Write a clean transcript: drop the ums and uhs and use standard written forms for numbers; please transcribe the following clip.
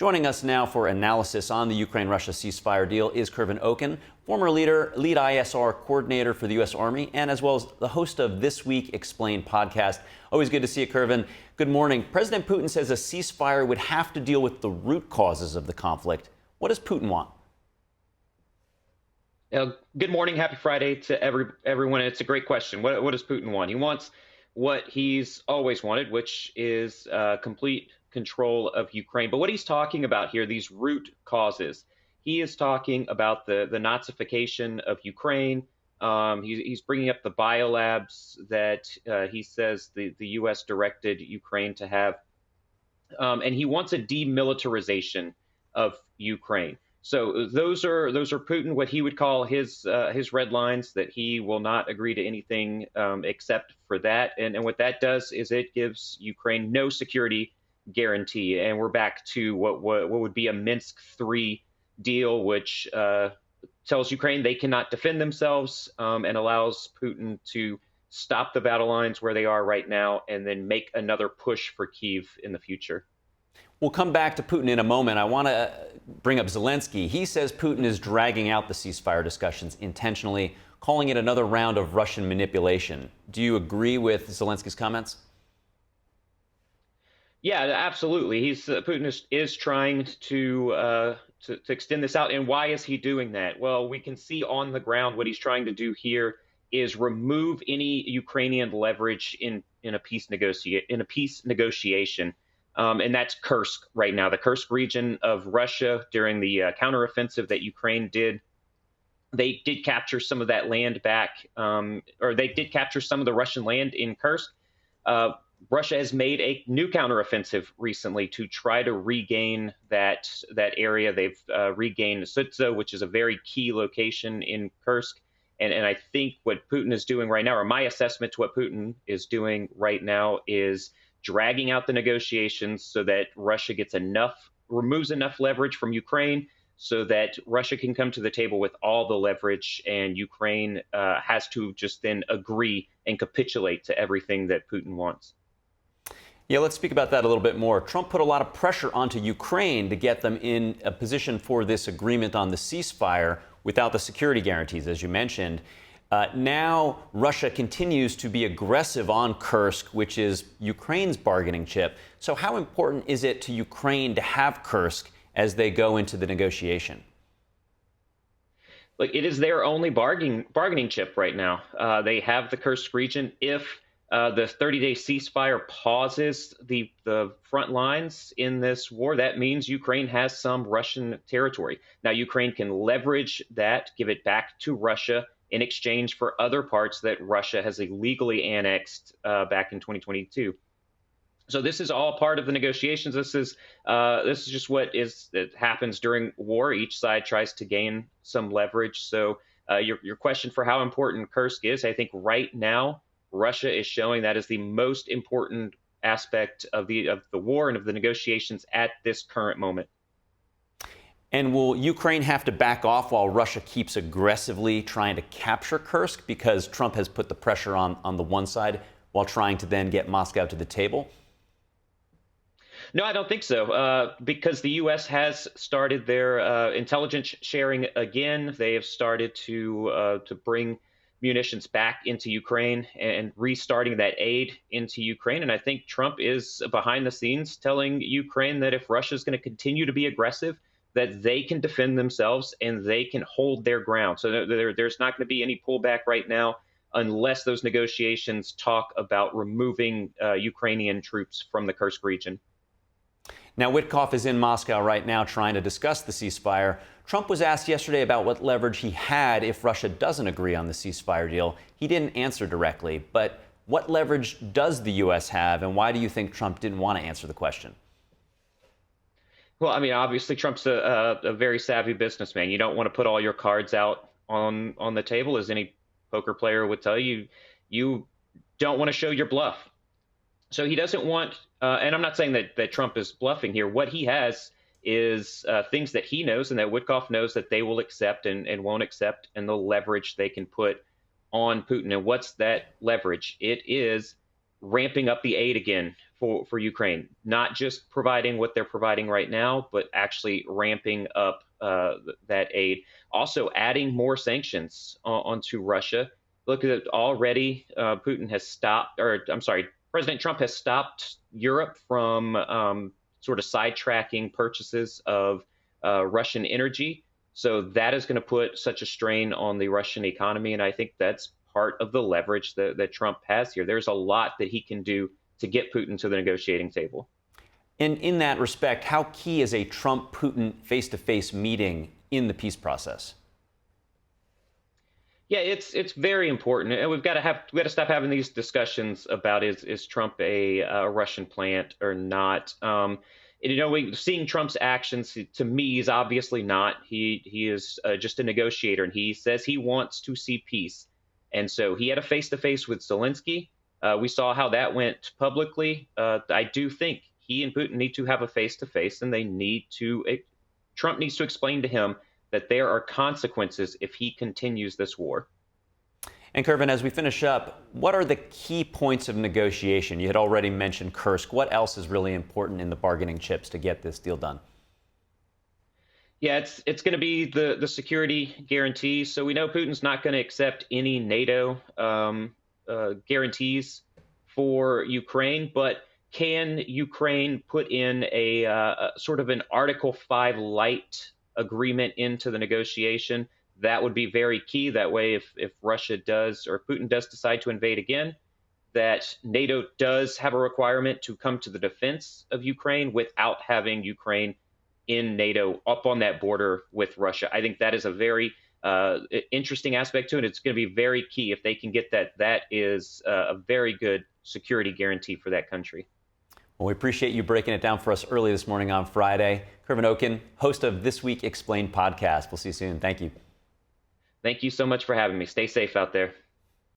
Joining us now for analysis on the Ukraine-Russia ceasefire deal is Kervin, former lead ISR coordinator for the U.S. Army, and as well as the host of This Week Explained podcast. Always good to see you, Kervin. Good morning. President Putin says a ceasefire would have to deal with the root causes of the conflict. What does Putin want? Good morning. Happy Friday to everyone. It's a great question. What does Putin want? He wants what he's always wanted, which is complete control of Ukraine. But what he's talking about here, these root causes, he is talking about the Nazification of Ukraine. He's bringing up the biolabs that he says the U.S. directed Ukraine to have. And he wants a demilitarization of Ukraine. So those are Putin, what he would call his red lines, that he will not agree to anything except for that. And what that does is it gives Ukraine no security guarantee. And we're back to what would be a Minsk III deal, which tells Ukraine they cannot defend themselves and allows Putin to stop the battle lines where they are right now and then make another push for Kyiv in the future. We'll come back to Putin in a moment. I want to bring up Zelensky. He says Putin is dragging out the ceasefire discussions intentionally, calling it another round of Russian manipulation. Do you agree with Zelensky's comments? Yeah, absolutely. Putin is trying to extend this out. And why is he doing that? Well, we can see on the ground what he's trying to do here is remove any Ukrainian leverage in a peace negotiation. And that's Kursk right now, the Kursk region of Russia during the counteroffensive that Ukraine did. They did capture some of that land back, or they did capture some of the Russian land in Kursk. Russia has made a new counteroffensive recently to try to regain that area. They've regained Sutza, which is a very key location in Kursk. And I think what Putin is doing right now, or my assessment to what Putin is doing right now, is dragging out the negotiations so that Russia removes enough leverage from Ukraine so that Russia can come to the table with all the leverage, and Ukraine has to just then agree and capitulate to everything that Putin wants. Yeah, let's speak about that a little bit more. Trump put a lot of pressure onto Ukraine to get them in a position for this agreement on the ceasefire without the security guarantees, as you mentioned. Now Russia continues to be aggressive on Kursk, which is Ukraine's bargaining chip. So how important is it to Ukraine to have Kursk as they go into the negotiation? Look, it is their only bargaining chip right now. They have the Kursk region. If the 30-day ceasefire pauses the front lines in this war, that means Ukraine has some Russian territory. Now, Ukraine can leverage that, give it back to Russia in exchange for other parts that Russia has illegally annexed back in 2022. So this is all part of the negotiations. This is just what happens during war. Each side tries to gain some leverage. So your question for how important Kursk is, I think right now Russia is showing that is the most important aspect of the war and of the negotiations at this current moment. And will Ukraine have to back off while Russia keeps aggressively trying to capture Kursk, because Trump has put the pressure on the one side while trying to then get Moscow to the table? No, I don't think so, because the U.S. has started their intelligence sharing again. They have started to bring munitions back into Ukraine and restarting that aid into Ukraine. And I think Trump is behind the scenes telling Ukraine that if Russia is going to continue to be aggressive, that they can defend themselves and they can hold their ground. So there's not going to be any pullback right now unless those negotiations talk about removing Ukrainian troops from the Kursk region. Now, Witkoff is in Moscow right now trying to discuss the ceasefire. Trump was asked yesterday about what leverage he had if Russia doesn't agree on the ceasefire deal. He didn't answer directly, but what leverage does the U.S. have, and why do you think Trump didn't want to answer the question? Well, I mean, obviously, Trump's a very savvy businessman. You don't want to put all your cards out on the table, as any poker player would tell you. You don't want to show your bluff. So he doesn't want, and I'm not saying that Trump is bluffing here. What he has is things that he knows and that Witkoff knows that they will accept and won't accept, and the leverage they can put on Putin. And what's that leverage? It is ramping up the aid again for Ukraine, not just providing what they're providing right now, but actually ramping up that aid. Also adding more sanctions onto Russia. Look at it already. Putin has stopped, or I'm sorry, President Trump has stopped Europe from sort of sidetracking purchases of Russian energy. So that is going to put such a strain on the Russian economy. And I think that's part of the leverage that Trump has here. There's a lot that he can do to get Putin to the negotiating table. And in that respect, how key is a Trump-Putin face-to-face meeting in the peace process? Yeah, it's very important, and we got to stop having these discussions about is Trump a Russian plant or not. Seeing Trump's actions to me is obviously not. He is just a negotiator, and he says he wants to see peace. And so he had a face-to-face with Zelensky. We saw how that went publicly. I do think he and Putin need to have a face-to-face, and Trump needs to explain to him that there are consequences if he continues this war. And Kervin, as we finish up, what are the key points of negotiation? You had already mentioned Kursk. What else is really important in the bargaining chips to get this deal done? Yeah, it's going to be the security guarantees. So we know Putin's not going to accept any NATO guarantees for Ukraine, but can Ukraine put in a sort of an Article 5 light agreement into the negotiation? That would be very key. That way, if Russia does or Putin does decide to invade again, that NATO does have a requirement to come to the defense of Ukraine without having Ukraine in NATO up on that border with Russia. I think that is a very interesting aspect to it. It's going to be very key if they can get that. That is a very good security guarantee for that country. Well, we appreciate you breaking it down for us early this morning on Friday. Kervin Oken, host of This Week Explained podcast. We'll see you soon. Thank you. Thank you so much for having me. Stay safe out there.